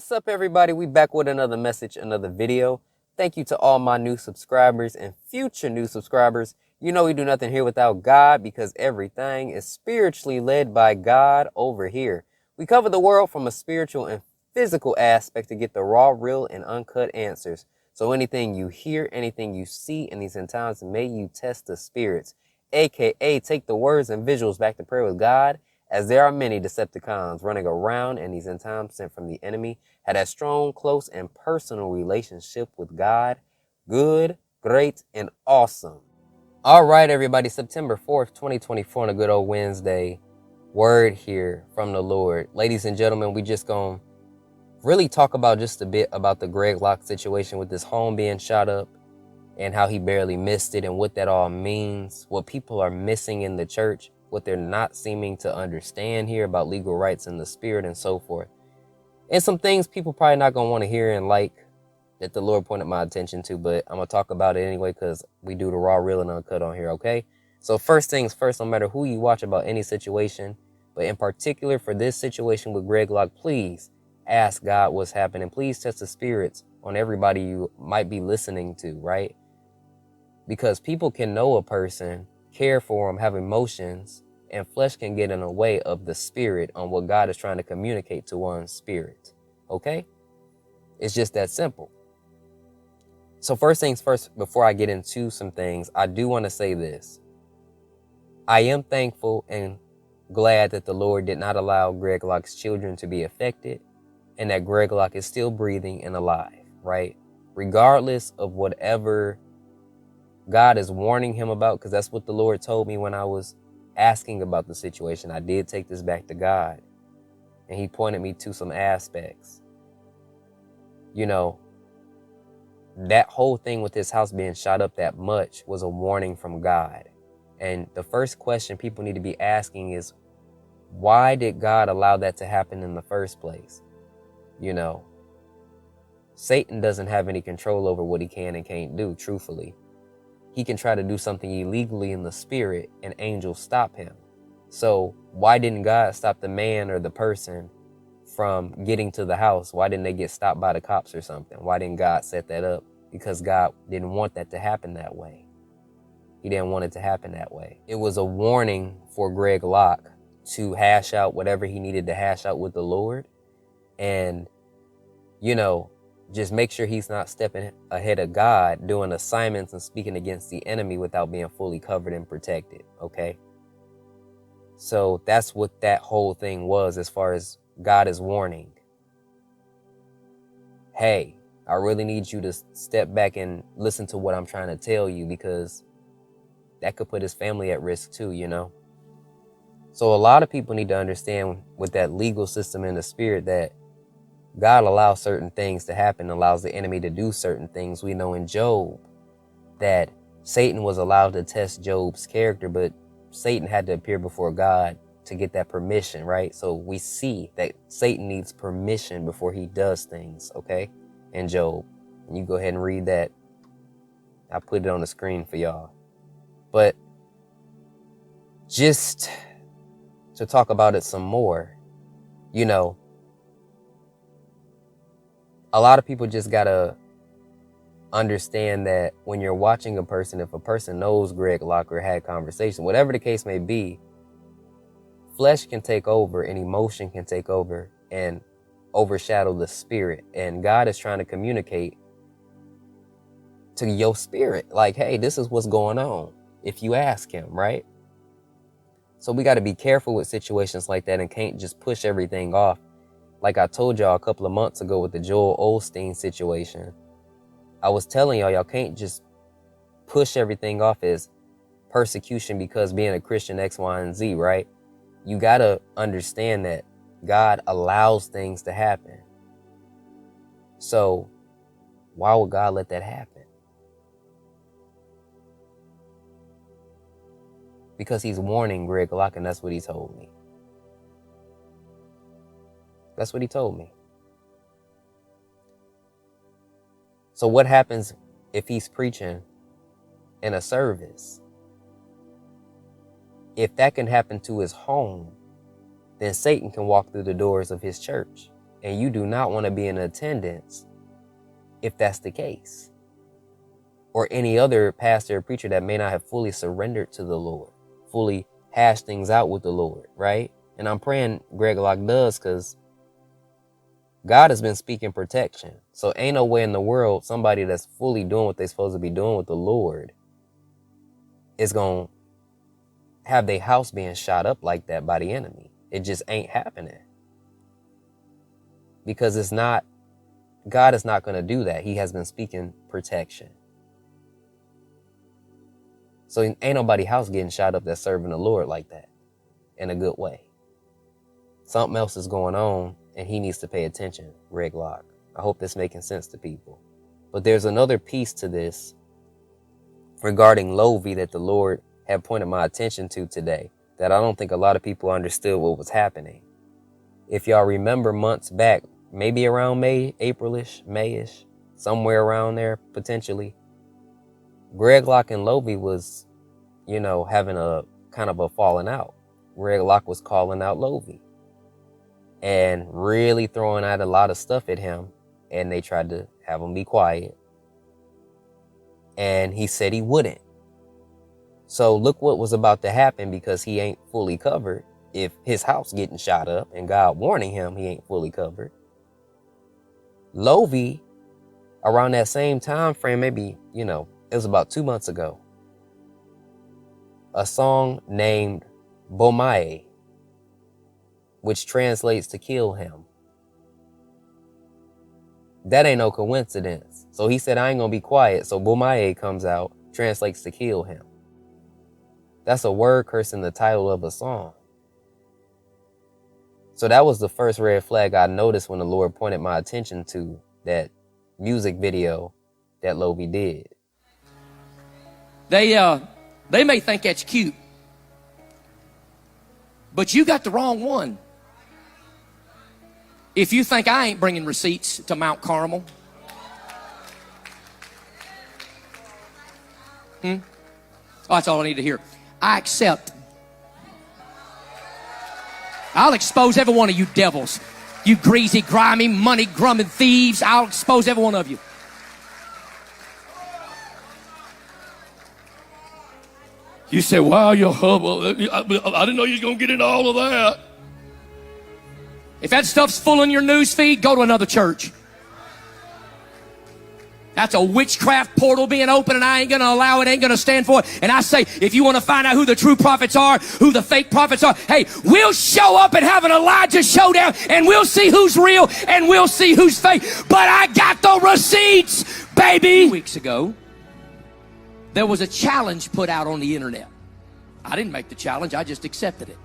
What's up, everybody? We back with another message, another video. Thank you to all my new subscribers and future new subscribers. You know we do nothing here without God because everything is spiritually led by God over here. We cover the world from a spiritual and physical aspect to get the raw, real, and uncut answers. So anything you hear, anything you see in these end times, may you test the spirits, aka take the words and visuals back to prayer with God, as there are many Decepticons running around in these end times sent from the enemy, had a strong, close, and personal relationship with God. Good, great, and awesome. All right, everybody, September 4th, 2024, on a good old Wednesday. Word here from the Lord. Ladies and gentlemen, we just gonna really talk about just a bit about the Greg Locke situation with this home being shot up and how he barely missed it and what that all means, what people are missing in the church, what they're not seeming to understand here about legal rights in the spirit and so forth. And some things people probably not going to want to hear and like that the Lord pointed my attention to, but I'm going to talk about it anyway because we do the raw, real, and uncut on here, okay? So first things first, no matter who you watch about any situation, but in particular for this situation with Greg Locke, please ask God what's happening. Please test the spirits on everybody you might be listening to, right? Because people can know a person, care for them, have emotions, and flesh can get in the way of the spirit on what God is trying to communicate to one's spirit. Okay? It's just that simple. So first things first, before I get into some things, I do want to say this. I am thankful and glad that the Lord did not allow Greg Locke's children to be affected and that Greg Locke is still breathing and alive, right? Regardless of whatever God is warning him about, because that's what the Lord told me when I was asking about the situation. I did take this back to God, and he pointed me to some aspects. You know, that whole thing with his house being shot up that much was a warning from God. And the first question people need to be asking is, why did God allow that to happen in the first place? You know, Satan doesn't have any control over what he can and can't do, truthfully. He can try to do something illegally in the spirit and angels stop him. So why didn't God stop the man or the person from getting to the house? Why didn't they get stopped by the cops or something? Why didn't God set that up? Because God didn't want that to happen that way. He didn't want it to happen that way. It was a warning for Greg Locke to hash out whatever he needed to hash out with the Lord. And, you know, just make sure he's not stepping ahead of God, doing assignments and speaking against the enemy without being fully covered and protected, okay? So that's what that whole thing was, as far as God is warning. Hey, I really need you to step back and listen to what I'm trying to tell you, because that could put his family at risk too, you know? So a lot of people need to understand with that legal system in the spirit that God allows certain things to happen, allows the enemy to do certain things. We know in Job that Satan was allowed to test Job's character, but Satan had to appear before God to get that permission, right? So we see that Satan needs permission before he does things, okay? In Job. And you go ahead and read that. I put it on the screen for y'all. But just to talk about it some more, you know, a lot of people just gotta understand that when you're watching a person, if a person knows Greg Locke or had conversation, whatever the case may be, flesh can take over and emotion can take over and overshadow the spirit. And God is trying to communicate to your spirit, like, hey, this is what's going on, if you ask him, right? So we got to be careful with situations like that and can't just push everything off. Like I told y'all a couple of months ago with the Joel Osteen situation, I was telling y'all can't just push everything off as persecution because being a Christian X, Y, and Z, right? You got to understand that God allows things to happen. So why would God let that happen? Because he's warning Greg Locke, and that's what he told me. That's what he told me. So what happens if he's preaching in a service? If that can happen to his home, then Satan can walk through the doors of his church. And you do not want to be in attendance if that's the case. Or any other pastor or preacher that may not have fully surrendered to the Lord, fully hashed things out with the Lord, right? And I'm praying Greg Locke does, because God has been speaking protection. So ain't no way in the world somebody that's fully doing what they're supposed to be doing with the Lord is going to have their house being shot up like that by the enemy. It just ain't happening. Because it's not, God is not going to do that. He has been speaking protection. So ain't nobody house getting shot up that's serving the Lord like that in a good way. Something else is going on and he needs to pay attention, Greg Locke. I hope this making sense to people. But there's another piece to this regarding Lovy that the Lord had pointed my attention to today that I don't think a lot of people understood what was happening. If y'all remember months back, maybe around May, April-ish, May-ish, somewhere around there, potentially, Greg Locke and Lovy was, having a kind of a falling out. Greg Locke was calling out Lovy and really throwing out a lot of stuff at him. And they tried to have him be quiet. And he said he wouldn't. So look what was about to happen, because he ain't fully covered. If his house getting shot up and God warning him he ain't fully covered. Lovy, around that same time frame, maybe, it was about 2 months ago, a song named Bomaye, which translates to kill him. That ain't no coincidence. So he said, I ain't gonna be quiet. So Bomaye comes out, translates to kill him. That's a word curse in the title of a song. So that was the first red flag I noticed when the Lord pointed my attention to that music video that Lovy did. They may think that's cute, but you got the wrong one. If you think I ain't bringing receipts to Mount Carmel, oh, that's all I need to hear. I accept. I'll expose every one of you devils. You greasy, grimy, money-grubbing thieves. I'll expose every one of you. You say, wow, you're humble. I didn't know you was going to get into all of that. If that stuff's full in your news feed, go to another church. That's a witchcraft portal being open, and I ain't going to allow it, ain't going to stand for it. And I say, if you want to find out who the true prophets are, who the fake prophets are, hey, we'll show up and have an Elijah showdown, and we'll see who's real, and we'll see who's fake. But I got the receipts, baby. 2 weeks ago, there was a challenge put out on the internet. I didn't make the challenge, I just accepted it.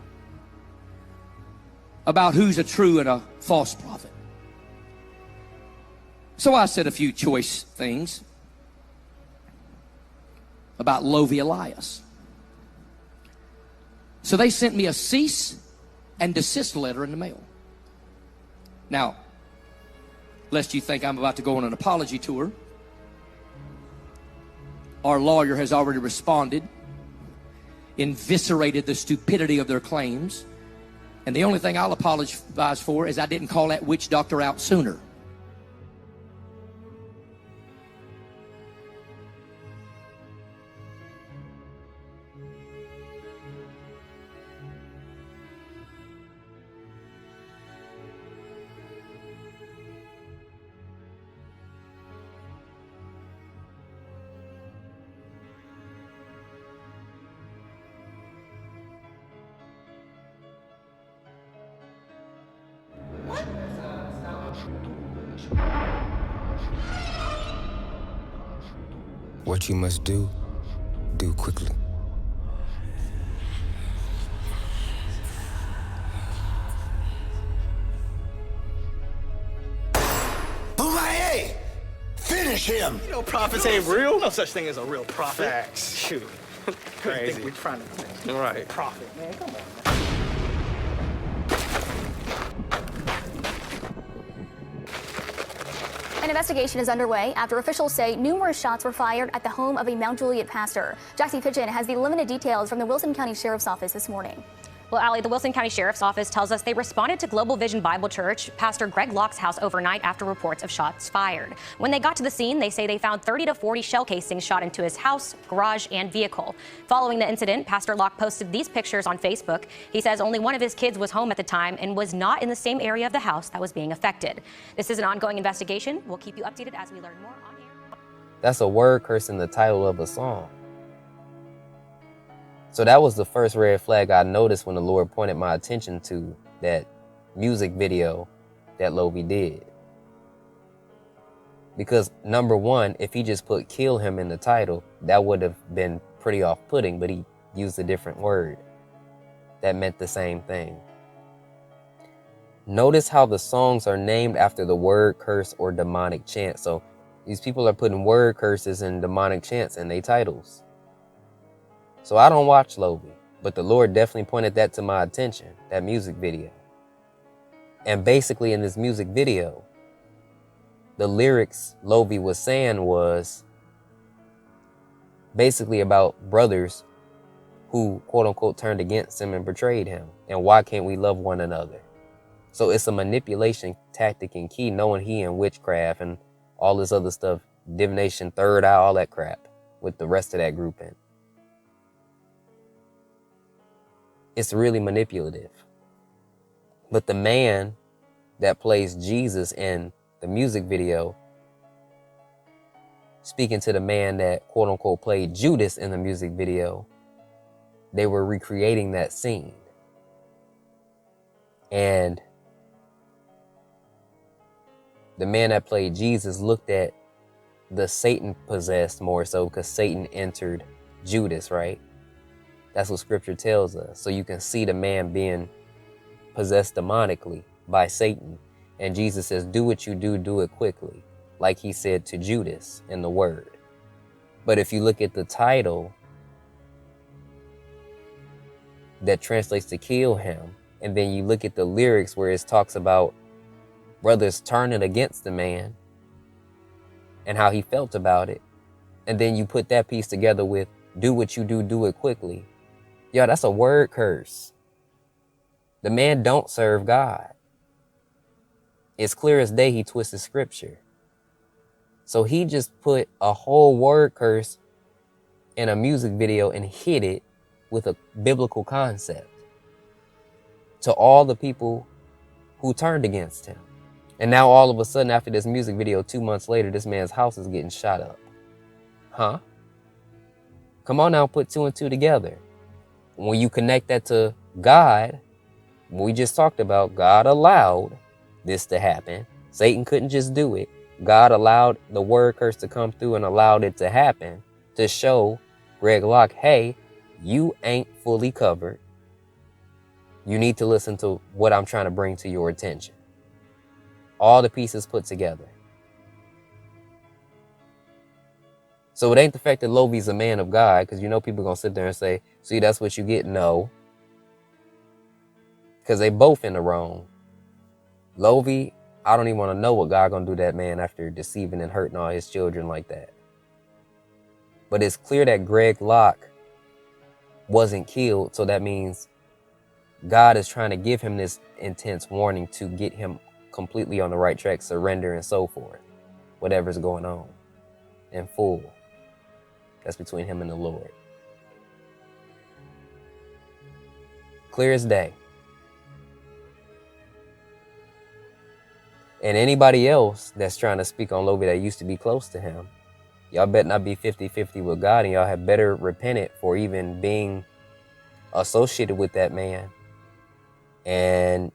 About who's a true and a false prophet. So I said a few choice things about Lovy Elias. So they sent me a cease and desist letter in the mail. Now, lest you think I'm about to go on an apology tour, our lawyer has already responded, eviscerated the stupidity of their claims, and the only thing I'll apologize for is I didn't call that witch doctor out sooner. What you must do, do quickly. Bomaye! Finish him! You know prophets ain't real. No such thing as a real prophet. Facts. Shoot. Crazy. I think we're trying to Right. prophet, man. Come on. An investigation is underway after officials say numerous shots were fired at the home of a Mount Juliet pastor. Jaxie Pigeon has the limited details from the Wilson County Sheriff's Office this morning. Well, Allie, the Wilson County Sheriff's Office tells us they responded to Global Vision Bible Church Pastor Greg Locke's house overnight after reports of shots fired. When they got to the scene, they say they found 30 to 40 shell casings shot into his house, garage, and vehicle. Following the incident, Pastor Locke posted these pictures on Facebook. He says only one of his kids was home at the time and was not in the same area of the house that was being affected. This is an ongoing investigation. We'll keep you updated as we learn more on here. That's a word curse in the title of a song. So that was the first red flag I noticed when the Lord pointed my attention to that music video that Lovy did. Because number one, if he just put kill him in the title, that would have been pretty off-putting, but he used a different word that meant the same thing. Notice how the songs are named after the word curse or demonic chant. So these people are putting word curses and demonic chants in their titles. So I don't watch Lovy, but the Lord definitely pointed that to my attention, that music video. And basically in this music video, the lyrics Lovy was saying was basically about brothers who quote unquote turned against him and betrayed him. And why can't we love one another? So it's a manipulation tactic and key, knowing he in witchcraft and all this other stuff, divination, third eye, all that crap with the rest of that group in. It's really manipulative. But the man that plays Jesus in the music video, speaking to the man that quote unquote played Judas in the music video, they were recreating that scene. And the man that played Jesus looked at the Satan possessed more so because Satan entered Judas, right? That's what scripture tells us. So you can see the man being possessed demonically by Satan. And Jesus says, do what you do, do it quickly. Like he said to Judas in the word. But if you look at the title that translates to kill him, and then you look at the lyrics where it talks about brothers turning against the man and how he felt about it. And then you put that piece together with do what you do, do it quickly. Yo, that's a word curse. The man don't serve God. It's clear as day he twisted scripture. So he just put a whole word curse in a music video and hid it with a biblical concept to all the people who turned against him. And now all of a sudden after this music video, 2 months later, this man's house is getting shot up. Huh? Come on now, put two and two together. When you connect that to God, we just talked about, God allowed this to happen. Satan couldn't just do it. God allowed the word curse to come through and allowed it to happen to show Greg Locke, hey, you ain't fully covered. You need to listen to what I'm trying to bring to your attention. All the pieces put together. So it ain't the fact that Lovy's a man of God, because you know people are going to sit there and say, see, that's what you get. No. Because they both in the wrong. Lovy, I don't even want to know what God going to do to that man after deceiving and hurting all his children like that. But it's clear that Greg Locke wasn't killed. So that means God is trying to give him this intense warning to get him completely on the right track, surrender and so forth. Whatever's going on in full. That's between him and the Lord. Clear as day. And anybody else that's trying to speak on Lovy that used to be close to him, y'all better not be 50-50 with God, and y'all have better repented for even being associated with that man. And,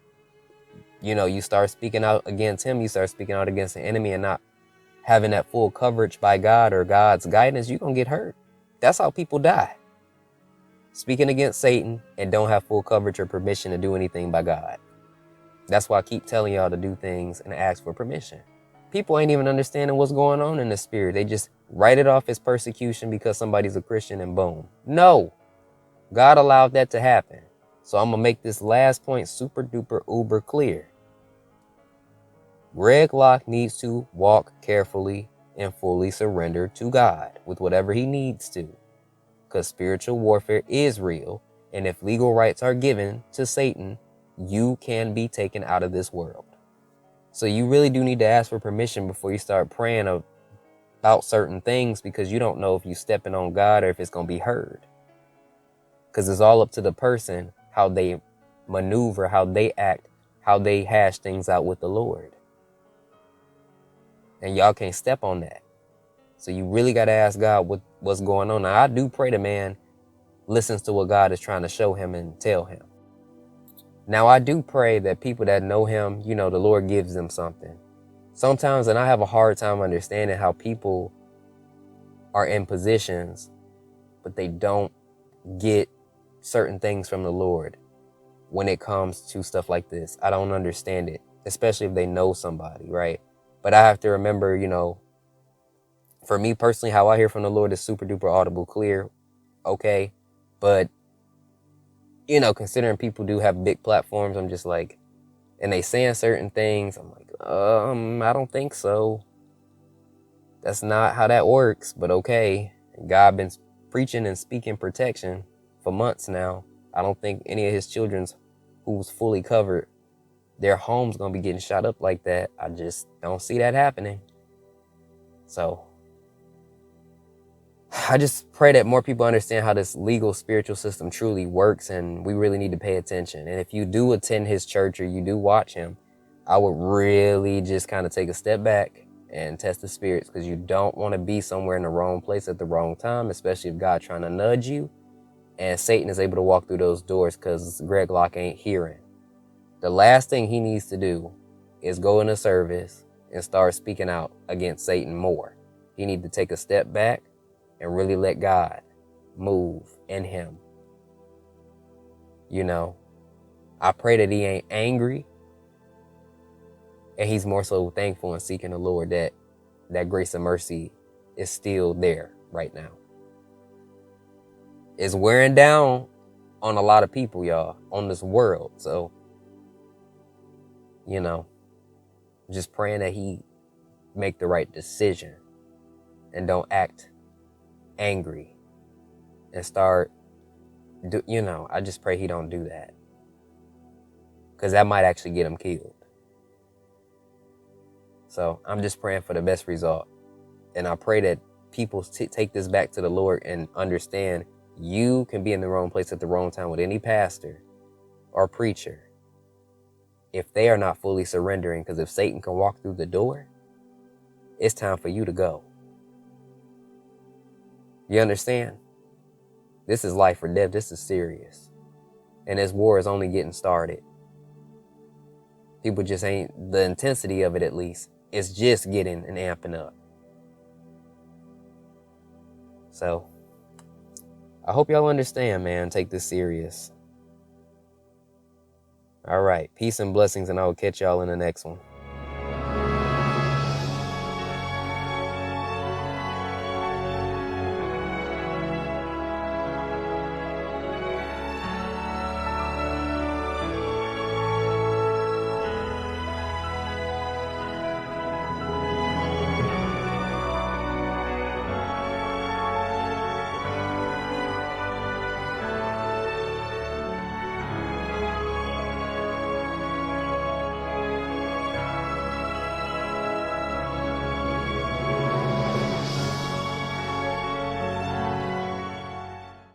you know, you start speaking out against him, you start speaking out against the enemy and not having that full coverage by God or God's guidance, you're going to get hurt. That's how people die. Speaking against Satan and don't have full coverage or permission to do anything by God. That's why I keep telling y'all to do things and ask for permission. People ain't even understanding what's going on in the spirit. They just write it off as persecution because somebody's a Christian and boom. No, God allowed that to happen. So I'm going to make this last point super duper uber clear. Greg Locke needs to walk carefully and fully surrender to God with whatever he needs to. Because spiritual warfare is real. And if legal rights are given to Satan, you can be taken out of this world. So you really do need to ask for permission before you start praying about certain things, because you don't know if you're stepping on God or if it's going to be heard. Because it's all up to the person, how they maneuver, how they act, how they hash things out with the Lord. And y'all can't step on that. So you really got to ask God what's going on. Now, I do pray the man listens to what God is trying to show him and tell him. Now, I do pray that people that know him, the Lord gives them something. Sometimes, and I have a hard time understanding how people are in positions, but they don't get certain things from the Lord when it comes to stuff like this. I don't understand it, especially if they know somebody, right? But I have to remember, for me personally, how I hear from the Lord is super duper audible, clear, okay? But, considering people do have big platforms, I'm just like, and they saying certain things, I'm like, I don't think so. That's not how that works, but okay. God been preaching and speaking protection for months now. I don't think any of his children's who's fully covered, their home's gonna be getting shot up like that. I just don't see that happening. So I just pray that more people understand how this legal spiritual system truly works, and we really need to pay attention. And if you do attend his church or you do watch him, I would really just kind of take a step back and test the spirits, because you don't want to be somewhere in the wrong place at the wrong time, especially if God's trying to nudge you and Satan is able to walk through those doors, because Greg Locke ain't hearing. The last thing he needs to do is go into service and start speaking out against Satan more. He needs to take a step back and really let God move in him. I pray that he ain't angry, and he's more so thankful and seeking the Lord that grace and mercy is still there right now. It's wearing down on a lot of people, y'all, on this world. So, just praying that he make the right decision and don't act angry and start, I just pray he don't do that, because that might actually get him killed. So I'm just praying for the best result. And I pray that people take this back to the Lord and understand you can be in the wrong place at the wrong time with any pastor or preacher if they are not fully surrendering. Because if Satan can walk through the door, it's time for you to go. You understand? This is life or death. This is serious. And this war is only getting started. People just ain't, the intensity of it at least, is just getting and amping up. So, I hope y'all understand, man. Take this serious. All right. Peace and blessings, and I will catch y'all in the next one.